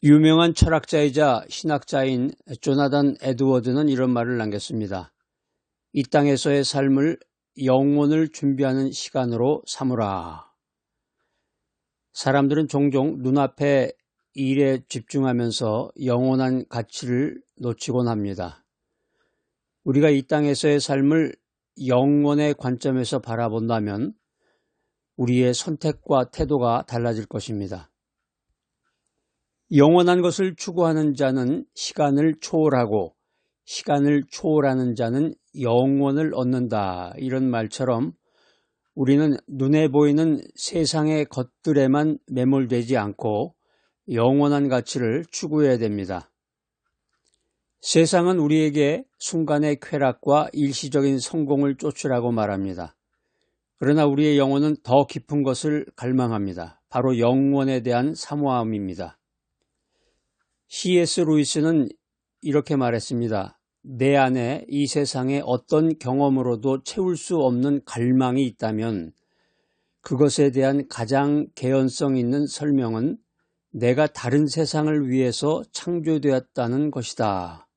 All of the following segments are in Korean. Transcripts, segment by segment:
유명한 철학자이자 신학자인 조나단 에드워드는 이런 말을 남겼습니다. 이 땅에서의 삶을 영혼을 준비하는 시간으로 삼으라. 사람들은 종종 눈앞의 일에 집중하면서 영원한 가치를 놓치곤 합니다. 우리가 이 땅에서의 삶을 영혼의 관점에서 바라본다면 우리의 선택과 태도가 달라질 것입니다. 영원한 것을 추구하는 자는 시간을 초월하고 시간을 초월하는 자는 영원을 얻는다. 이런 말처럼 우리는 눈에 보이는 세상의 것들에만 매몰되지 않고 영원한 가치를 추구해야 됩니다. 세상은 우리에게 순간의 쾌락과 일시적인 성공을 쫓으라고 말합니다. 그러나 우리의 영혼은 더 깊은 것을 갈망합니다. 바로 영원에 대한 사모함입니다. C.S. 루이스는 이렇게 말했습니다. 내 안에 이 세상의 어떤 경험으로도 채울 수 없는 갈망이 있다면 그것에 대한 가장 개연성 있는 설명은 내가 다른 세상을 위해서 창조되었다는 것이다.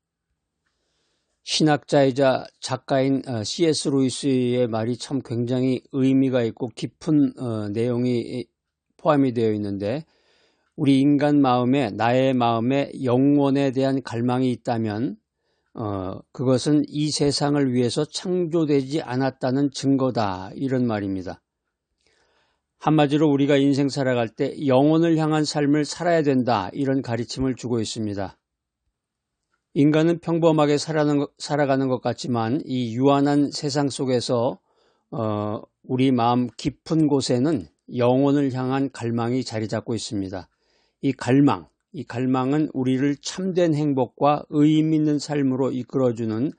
신학자이자 작가인 C.S. 루이스의 말이 참 굉장히 의미가 있고 깊은 내용이 포함이 되어 있는데 우리 인간 마음에 나의 마음에 영혼에 대한 갈망이 있다면 그것은 이 세상을 위해서 창조되지 않았다는 증거다. 이런 말입니다. 한마디로 우리가 인생 살아갈 때 영혼을 향한 삶을 살아야 된다. 이런 가르침을 주고 있습니다. 인간은 평범하게 살아가는 것 같지만 이 유한한 세상 속에서 우리 마음 깊은 곳에는 영혼을 향한 갈망이 자리 잡고 있습니다. 이 갈망은 우리를 참된 행복과 의미 있는 삶으로 이끌어주는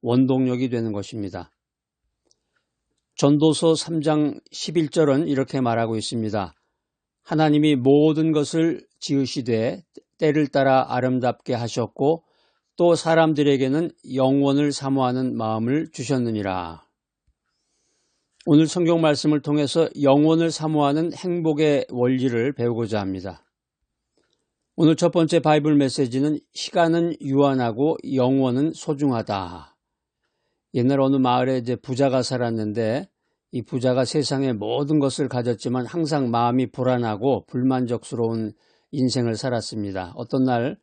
원동력이 되는 것입니다. 전도서 3장 11절은 이렇게 말하고 있습니다. 하나님이 모든 것을 지으시되 때를 따라 아름답게 하셨고 또 사람들에게는 영원을 사모하는 마음을 주셨느니라. 오늘 성경 말씀을 통해서 영원을 사모하는 행복의 원리를 배우고자 합니다. 오늘 첫 번째 바이블 메시지는 시간은 유한하고 영원은 소중하다. 옛날 어느 마을에 이제 부자가 살았는데 이 부자가 세상의 모든 것을 가졌지만 항상 마음이 불안하고 불만족스러운 인생을 살았습니다. 어떤 날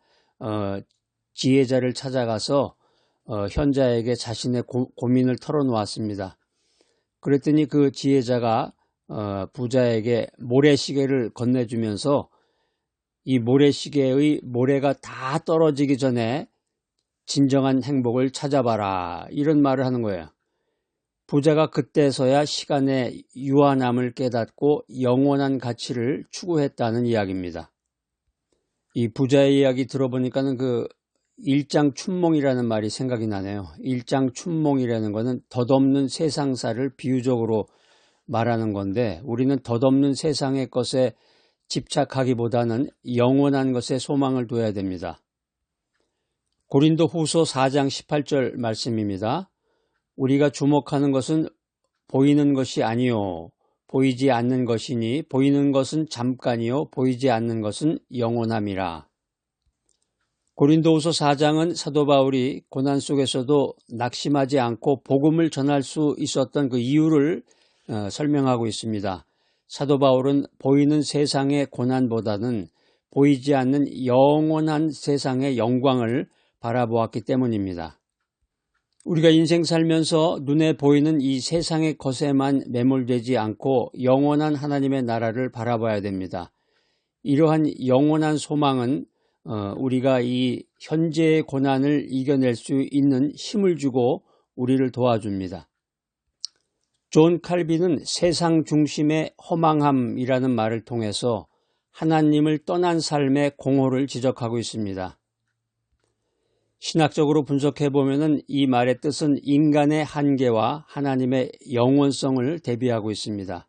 지혜자를 찾아가서 현자에게 자신의 고민을 털어놓았습니다. 그랬더니 그 지혜자가 부자에게 모래시계를 건네주면서 이 모래시계의 모래가 다 떨어지기 전에 진정한 행복을 찾아봐라. 이런 말을 하는 거예요. 부자가 그때서야 시간의 유한함을 깨닫고 영원한 가치를 추구했다는 이야기입니다. 이 부자의 이야기 들어보니까는 그 일장춘몽이라는 말이 생각이 나네요. 일장춘몽이라는 것은 덧없는 세상사를 비유적으로 말하는 건데 우리는 덧없는 세상의 것에 집착하기보다는 영원한 것에 소망을 둬야 됩니다. 고린도 후서 4장 18절 말씀입니다. 우리가 주목하는 것은 보이는 것이 아니요 보이지 않는 것이니 보이는 것은 잠깐이요 보이지 않는 것은 영원함이라. 고린도후서 4장은 사도 바울이 고난 속에서도 낙심하지 않고 복음을 전할 수 있었던 그 이유를 설명하고 있습니다. 사도 바울은 보이는 세상의 고난보다는 보이지 않는 영원한 세상의 영광을 바라보았기 때문입니다. 우리가 인생 살면서 눈에 보이는 이 세상의 것에만 매몰되지 않고 영원한 하나님의 나라를 바라봐야 됩니다. 이러한 영원한 소망은 우리가 이 현재의 고난을 이겨낼 수 있는 힘을 주고 우리를 도와줍니다. 존 칼빈은 세상 중심의 허망함이라는 말을 통해서 하나님을 떠난 삶의 공허를 지적하고 있습니다. 신학적으로 분석해보면 이 말의 뜻은 인간의 한계와 하나님의 영원성을 대비하고 있습니다.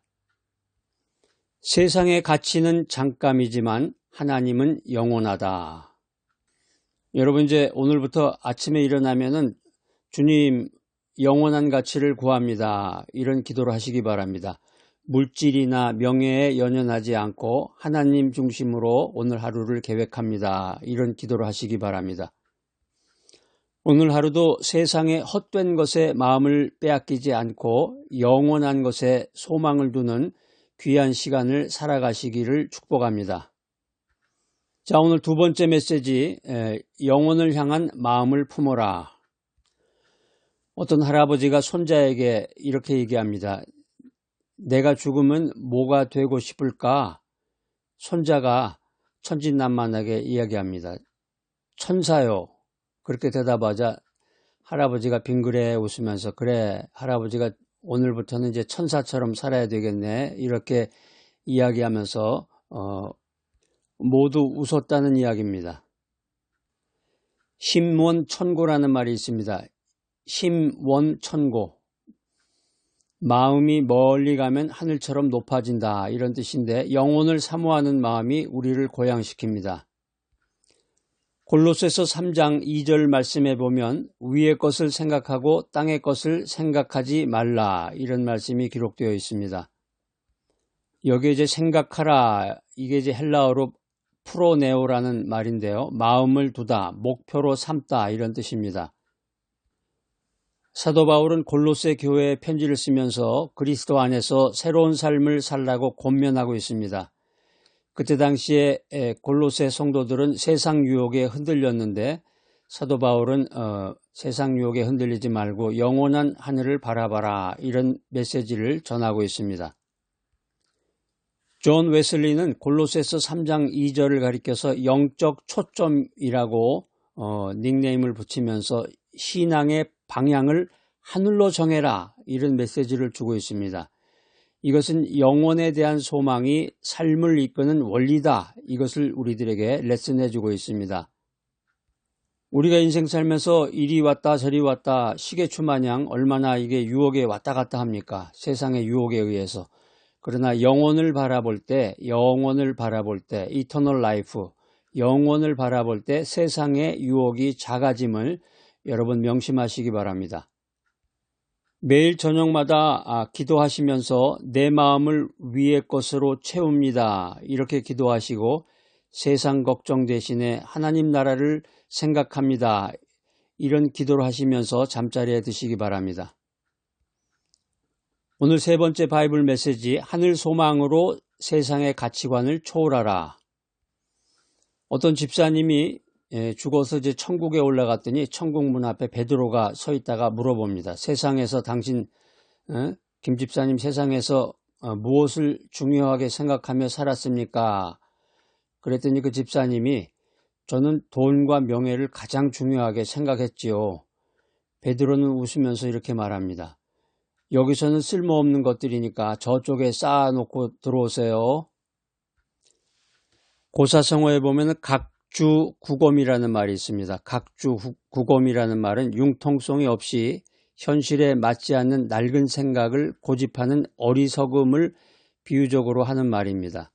세상의 가치는 잠깐이지만 하나님은 영원하다. 여러분 이제 오늘부터 아침에 일어나면은 주님 영원한 가치를 구합니다. 이런 기도를 하시기 바랍니다. 물질이나 명예에 연연하지 않고 하나님 중심으로 오늘 하루를 계획합니다. 이런 기도를 하시기 바랍니다. 오늘 하루도 세상의 헛된 것에 마음을 빼앗기지 않고 영원한 것에 소망을 두는 귀한 시간을 살아가시기를 축복합니다. 자, 오늘 두 번째 메시지, 영혼을 향한 마음을 품어라. 어떤 할아버지가 손자에게 이렇게 얘기합니다. 내가 죽으면 뭐가 되고 싶을까? 손자가 천진난만하게 이야기합니다. 천사요. 그렇게 대답하자 할아버지가 빙그레 웃으면서 그래, 할아버지가 오늘부터는 이제 천사처럼 살아야 되겠네. 이렇게 이야기하면서 모두 웃었다는 이야기입니다. 심원천고라는 말이 있습니다. 심원천고. 마음이 멀리 가면 하늘처럼 높아진다 이런 뜻인데 영혼을 사모하는 마음이 우리를 고양시킵니다. 골로새서 3장 2절 말씀에 보면 위의 것을 생각하고 땅의 것을 생각하지 말라 이런 말씀이 기록되어 있습니다. 여기에 이제 생각하라 이게 이제 헬라어로 프로네오라는 말인데요. 마음을 두다, 목표로 삼다 이런 뜻입니다. 사도 바울은 골로새 교회에 편지를 쓰면서 그리스도 안에서 새로운 삶을 살라고 권면하고 있습니다. 그때 당시에 골로새 성도들은 세상 유혹에 흔들렸는데 사도 바울은 세상 유혹에 흔들리지 말고 영원한 하늘을 바라봐라 이런 메시지를 전하고 있습니다. 존 웨슬리는 골로새서 3장 2절을 가리켜서 영적 초점이라고 닉네임을 붙이면서 신앙의 방향을 하늘로 정해라 이런 메시지를 주고 있습니다. 이것은 영혼에 대한 소망이 삶을 이끄는 원리다. 이것을 우리들에게 레슨해주고 있습니다. 우리가 인생 살면서 이리 왔다 저리 왔다 시계추 마냥 얼마나 이게 유혹에 왔다 갔다 합니까? 세상의 유혹에 의해서. 그러나 영혼을 바라볼 때 이터널 라이프, 영혼을 바라볼 때 세상의 유혹이 작아짐을 여러분 명심하시기 바랍니다. 매일 저녁마다 기도하시면서 내 마음을 위의 것으로 채웁니다. 이렇게 기도하시고 세상 걱정 대신에 하나님 나라를 생각합니다. 이런 기도를 하시면서 잠자리에 드시기 바랍니다. 오늘 세 번째 바이블 메시지 하늘 소망으로 세상의 가치관을 초월하라. 어떤 집사님이 죽어서 이제 천국에 올라갔더니 천국 문 앞에 베드로가 서 있다가 물어봅니다. 세상에서 당신 김 집사님 세상에서 무엇을 중요하게 생각하며 살았습니까? 그랬더니 그 집사님이 저는 돈과 명예를 가장 중요하게 생각했지요. 베드로는 웃으면서 이렇게 말합니다. 여기서는 쓸모없는 것들이니까 저쪽에 쌓아놓고 들어오세요. 고사성어에 보면 각주구검이라는 말이 있습니다. 각주구검이라는 말은 융통성이 없이 현실에 맞지 않는 낡은 생각을 고집하는 어리석음을 비유적으로 하는 말입니다.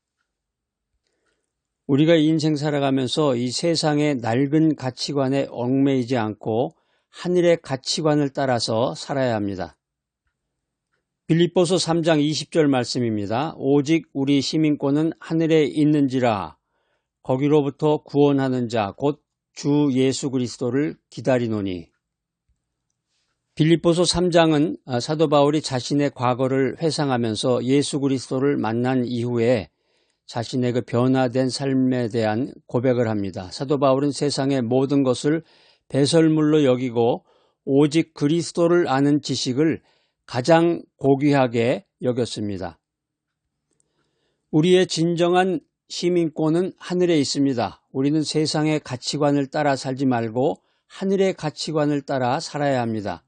우리가 인생 살아가면서 이 세상의 낡은 가치관에 얽매이지 않고 하늘의 가치관을 따라서 살아야 합니다. 빌립보서 3장 20절 말씀입니다. 오직 우리 시민권은 하늘에 있는지라 거기로부터 구원하는 자 곧 주 예수 그리스도를 기다리노니. 빌립보서 3장은 사도 바울이 자신의 과거를 회상하면서 예수 그리스도를 만난 이후에 자신의 그 변화된 삶에 대한 고백을 합니다. 사도 바울은 세상의 모든 것을 배설물로 여기고 오직 그리스도를 아는 지식을 가장 고귀하게 여겼습니다. 우리의 진정한 시민권은 하늘에 있습니다. 우리는 세상의 가치관을 따라 살지 말고 하늘의 가치관을 따라 살아야 합니다.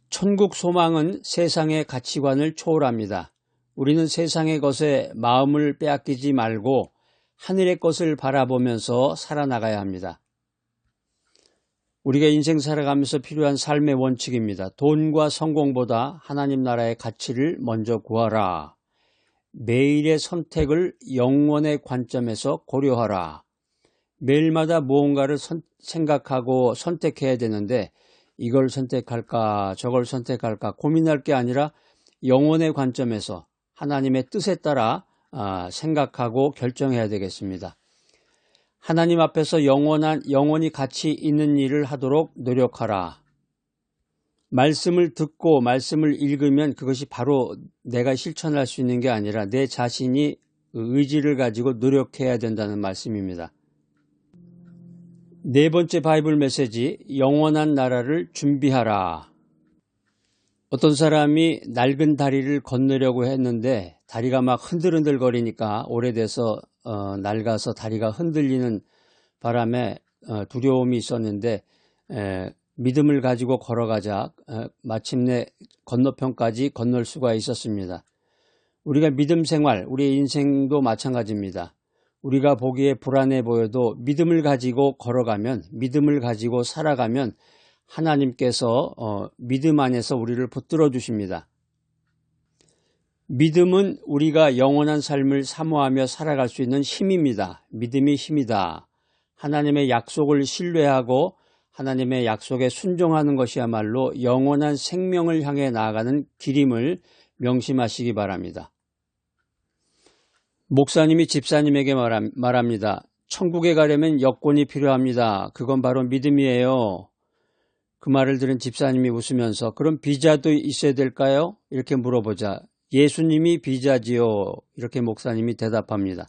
천국 소망은 세상의 가치관을 초월합니다. 우리는 세상의 것에 마음을 빼앗기지 말고 하늘의 것을 바라보면서 살아나가야 합니다. 우리가 인생 살아가면서 필요한 삶의 원칙입니다. 돈과 성공보다 하나님 나라의 가치를 먼저 구하라. 매일의 선택을 영원의 관점에서 고려하라. 매일마다 무언가를 생각하고 선택해야 되는데 이걸 선택할까 저걸 선택할까 고민할 게 아니라 영혼의 관점에서 하나님의 뜻에 따라 생각하고 결정해야 되겠습니다. 하나님 앞에서 영원히 가치 있는 일을 하도록 노력하라. 말씀을 듣고 말씀을 읽으면 그것이 바로 내가 실천할 수 있는 게 아니라 내 자신이 의지를 가지고 노력해야 된다는 말씀입니다. 네 번째 바이블 메시지, 영원한 나라를 준비하라. 어떤 사람이 낡은 다리를 건너려고 했는데 다리가 막 흔들흔들 거리니까 오래돼서 낡아서 다리가 흔들리는 바람에 두려움이 있었는데 믿음을 가지고 걸어가자 마침내 건너편까지 건널 수가 있었습니다. 우리가 믿음 생활, 우리의 인생도 마찬가지입니다. 우리가 보기에 불안해 보여도 믿음을 가지고 걸어가면, 믿음을 가지고 살아가면 하나님께서 믿음 안에서 우리를 붙들어 주십니다. 믿음은 우리가 영원한 삶을 사모하며 살아갈 수 있는 힘입니다. 믿음이 힘이다. 하나님의 약속을 신뢰하고 하나님의 약속에 순종하는 것이야말로 영원한 생명을 향해 나아가는 길임을 명심하시기 바랍니다. 목사님이 집사님에게 말합니다. 천국에 가려면 여권이 필요합니다. 그건 바로 믿음이에요. 그 말을 들은 집사님이 웃으면서 그럼 비자도 있어야 될까요? 이렇게 물어보자. 예수님이 비자지요. 이렇게 목사님이 대답합니다.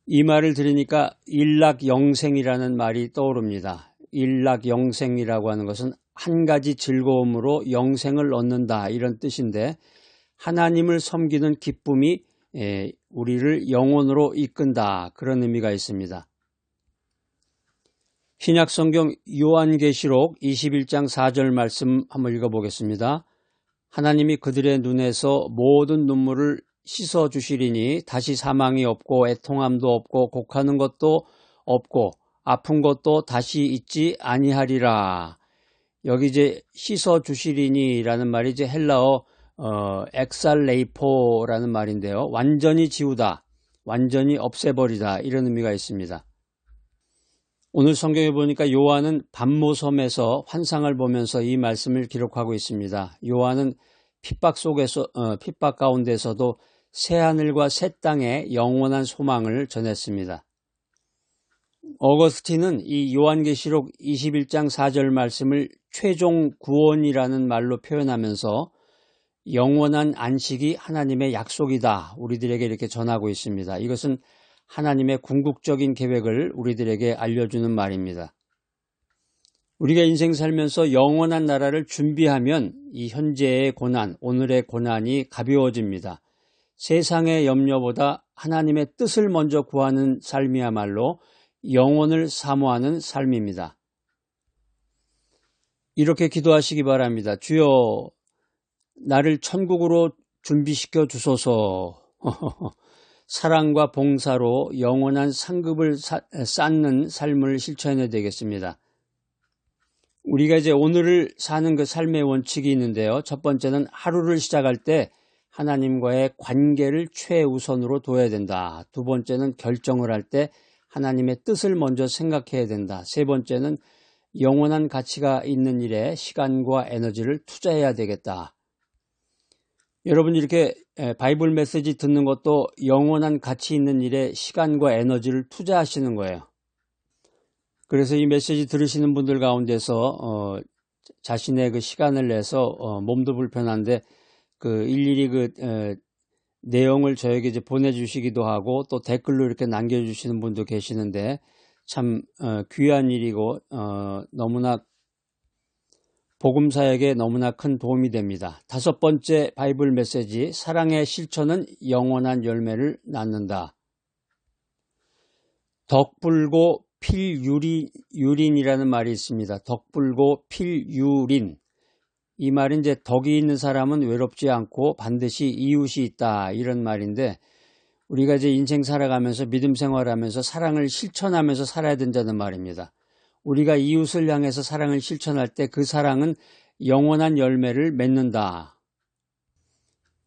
이 말을 들으니까 일락영생이라는 말이 떠오릅니다. 일락영생이라고 하는 것은 한 가지 즐거움으로 영생을 얻는다 이런 뜻인데 하나님을 섬기는 기쁨이 우리를 영혼으로 이끈다 그런 의미가 있습니다. 신약성경 요한계시록 21장 4절 말씀 한번 읽어보겠습니다. 하나님이 그들의 눈에서 모든 눈물을 씻어주시리니 다시 사망이 없고 애통함도 없고 곡하는 것도 없고 아픈 것도 다시 있지 아니하리라. 여기 이제 씻어주시리니 라는 말이 이제 헬라어 엑살레이포라는 말인데요. 완전히 지우다, 완전히 없애버리다 이런 의미가 있습니다. 오늘 성경에 보니까 요한은 반모섬에서 환상을 보면서 이 말씀을 기록하고 있습니다. 요한은 핍박 가운데서도 새하늘과 새 땅에 영원한 소망을 전했습니다. 어거스틴은 이 요한계시록 21장 4절 말씀을 최종 구원이라는 말로 표현하면서 영원한 안식이 하나님의 약속이다. 우리들에게 이렇게 전하고 있습니다. 이것은 하나님의 궁극적인 계획을 우리들에게 알려주는 말입니다. 우리가 인생 살면서 영원한 나라를 준비하면 이 현재의 고난, 오늘의 고난이 가벼워집니다. 세상의 염려보다 하나님의 뜻을 먼저 구하는 삶이야말로 영혼을 사모하는 삶입니다. 이렇게 기도하시기 바랍니다. 주여, 나를 천국으로 준비시켜 주소서. 사랑과 봉사로 영원한 상급을 쌓는 삶을 실천해야 되겠습니다. 우리가 이제 오늘을 사는 그 삶의 원칙이 있는데요. 첫 번째는 하루를 시작할 때 하나님과의 관계를 최우선으로 둬야 된다. 두 번째는 결정을 할 때 하나님의 뜻을 먼저 생각해야 된다. 세 번째는 영원한 가치가 있는 일에 시간과 에너지를 투자해야 되겠다. 여러분 이렇게 바이블 메시지 듣는 것도 영원한 가치 있는 일에 시간과 에너지를 투자하시는 거예요. 그래서 이 메시지 들으시는 분들 가운데서 자신의 그 시간을 내서 몸도 불편한데 그 일일이 내용을 저에게 이제 보내주시기도 하고 또 댓글로 이렇게 남겨주시는 분도 계시는데 참 귀한 일이고 너무나 복음사에게 너무나 큰 도움이 됩니다. 다섯 번째 바이블 메시지, 사랑의 실천은 영원한 열매를 낳는다. 덕불고 필유린이라는 말이 있습니다. 덕불고 필유린. 이 말은 이제 덕이 있는 사람은 외롭지 않고 반드시 이웃이 있다 이런 말인데 우리가 이제 인생 살아가면서 믿음 생활하면서 사랑을 실천하면서 살아야 된다는 말입니다. 우리가 이웃을 향해서 사랑을 실천할 때 그 사랑은 영원한 열매를 맺는다.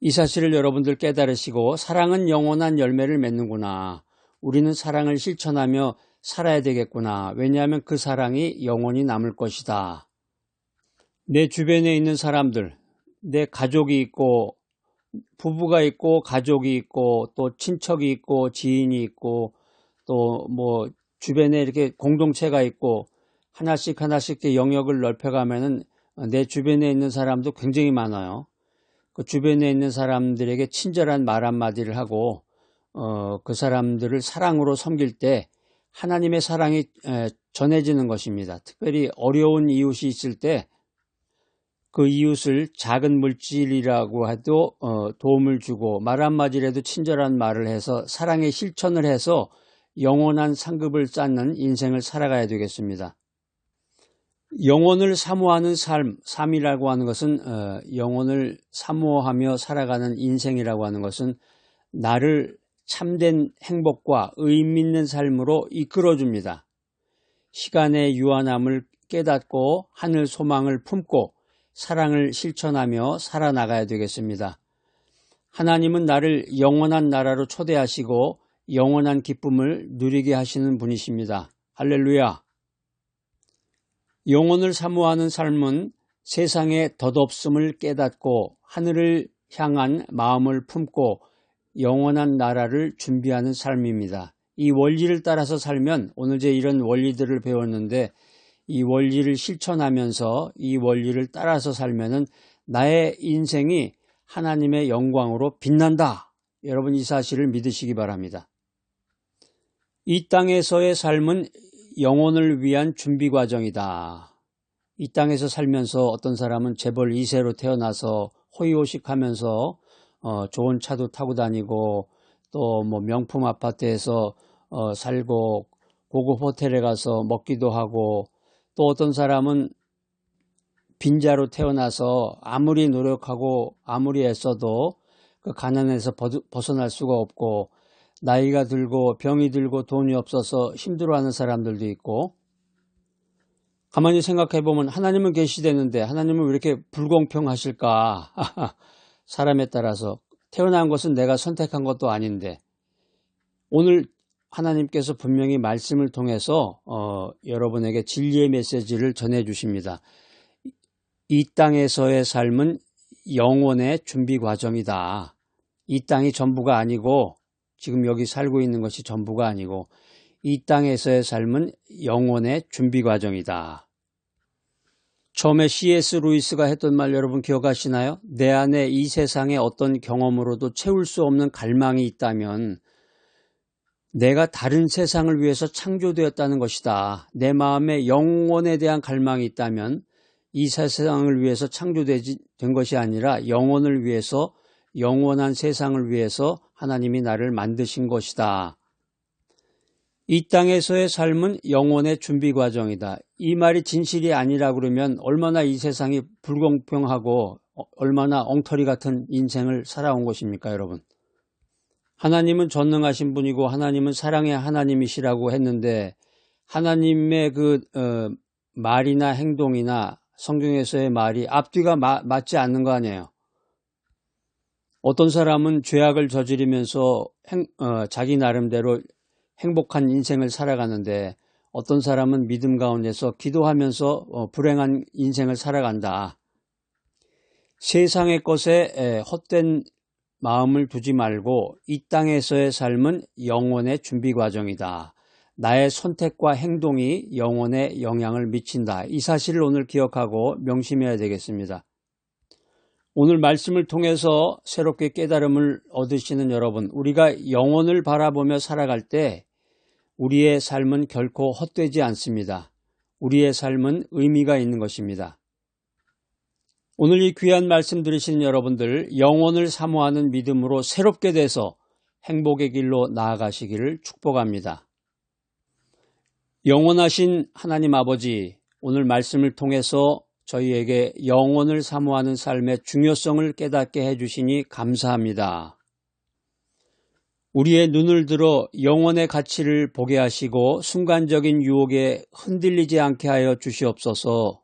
이 사실을 여러분들 깨달으시고 사랑은 영원한 열매를 맺는구나. 우리는 사랑을 실천하며 살아야 되겠구나. 왜냐하면 그 사랑이 영원히 남을 것이다. 내 주변에 있는 사람들, 내 가족이 있고 부부가 있고 가족이 있고 또 친척이 있고 지인이 있고 또 뭐 주변에 이렇게 공동체가 있고 하나씩 영역을 넓혀가면은 내 주변에 있는 사람도 굉장히 많아요. 그 주변에 있는 사람들에게 친절한 말 한마디를 하고 그 사람들을 사랑으로 섬길 때 하나님의 사랑이 전해지는 것입니다. 특별히 어려운 이웃이 있을 때 그 이웃을 작은 물질이라고 해도 도움을 주고 말 한마디라도 친절한 말을 해서 사랑의 실천을 해서 영원한 상급을 쌓는 인생을 살아가야 되겠습니다. 영혼을 사모하는 삶이라고 하는 것은 영혼을 사모하며 살아가는 인생이라고 하는 것은 나를 참된 행복과 의미 있는 삶으로 이끌어줍니다. 시간의 유한함을 깨닫고 하늘 소망을 품고 사랑을 실천하며 살아나가야 되겠습니다. 하나님은 나를 영원한 나라로 초대하시고 영원한 기쁨을 누리게 하시는 분이십니다. 할렐루야! 영혼을 사모하는 삶은 세상의 덧없음을 깨닫고 하늘을 향한 마음을 품고 영원한 나라를 준비하는 삶입니다. 이 원리를 따라서 살면 오늘 제 이런 원리들을 배웠는데 이 원리를 실천하면서 이 원리를 따라서 살면은 나의 인생이 하나님의 영광으로 빛난다. 여러분 이 사실을 믿으시기 바랍니다. 이 땅에서의 삶은 영혼을 위한 준비 과정이다. 이 땅에서 살면서 어떤 사람은 재벌 2세로 태어나서 호의호식하면서 좋은 차도 타고 다니고 또 뭐 명품 아파트에서 살고 고급 호텔에 가서 먹기도 하고 또 어떤 사람은 빈자로 태어나서 아무리 노력하고 아무리 애써도 그 가난에서 벗어날 수가 없고 나이가 들고 병이 들고 돈이 없어서 힘들어하는 사람들도 있고 가만히 생각해보면 하나님은 계시되는데 하나님은 왜 이렇게 불공평하실까? 사람에 따라서 태어난 것은 내가 선택한 것도 아닌데 오늘 하나님께서 분명히 말씀을 통해서 여러분에게 진리의 메시지를 전해주십니다. 이 땅에서의 삶은 영혼의 준비 과정이다. 이 땅이 전부가 아니고 지금 여기 살고 있는 것이 전부가 아니고 이 땅에서의 삶은 영혼의 준비 과정이다. 처음에 C.S. 루이스가 했던 말 여러분 기억하시나요? 내 안에 이 세상의 어떤 경험으로도 채울 수 없는 갈망이 있다면 내가 다른 세상을 위해서 창조되었다는 것이다. 내 마음에 영혼에 대한 갈망이 있다면 이 세상을 위해서 창조된 것이 아니라 영혼을 위해서 영원한 세상을 위해서 하나님이 나를 만드신 것이다. 이 땅에서의 삶은 영혼의 준비 과정이다. 이 말이 진실이 아니라 그러면 얼마나 이 세상이 불공평하고 얼마나 엉터리 같은 인생을 살아온 것입니까, 여러분? 하나님은 전능하신 분이고 하나님은 사랑의 하나님이시라고 했는데 하나님의 말이나 행동이나 성경에서의 말이 앞뒤가 맞지 않는 거 아니에요. 어떤 사람은 죄악을 저지르면서 자기 나름대로 행복한 인생을 살아가는데 어떤 사람은 믿음 가운데서 기도하면서 불행한 인생을 살아간다. 세상의 것에 헛된 마음을 두지 말고 이 땅에서의 삶은 영혼의 준비 과정이다. 나의 선택과 행동이 영혼에 영향을 미친다. 이 사실을 오늘 기억하고 명심해야 되겠습니다. 오늘 말씀을 통해서 새롭게 깨달음을 얻으시는 여러분, 우리가 영혼을 바라보며 살아갈 때 우리의 삶은 결코 헛되지 않습니다. 우리의 삶은 의미가 있는 것입니다. 오늘 이 귀한 말씀 들으시는 여러분들, 영혼을 사모하는 믿음으로 새롭게 돼서 행복의 길로 나아가시기를 축복합니다. 영원하신 하나님 아버지, 오늘 말씀을 통해서 저희에게 영혼을 사모하는 삶의 중요성을 깨닫게 해주시니 감사합니다. 우리의 눈을 들어 영혼의 가치를 보게 하시고 순간적인 유혹에 흔들리지 않게 하여 주시옵소서.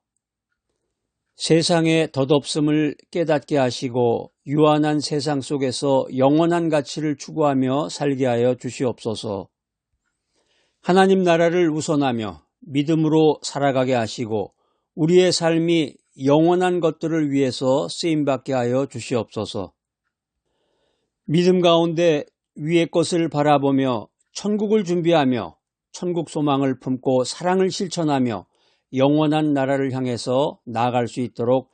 세상의 덧없음을 깨닫게 하시고 유한한 세상 속에서 영원한 가치를 추구하며 살게 하여 주시옵소서. 하나님 나라를 우선하며 믿음으로 살아가게 하시고 우리의 삶이 영원한 것들을 위해서 쓰임받게 하여 주시옵소서. 믿음 가운데 위의 것을 바라보며 천국을 준비하며 천국 소망을 품고 사랑을 실천하며 영원한 나라를 향해서 나아갈 수 있도록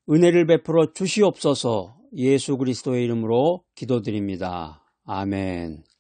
은혜를 베풀어 주시옵소서. 예수 그리스도의 이름으로 기도드립니다. 아멘.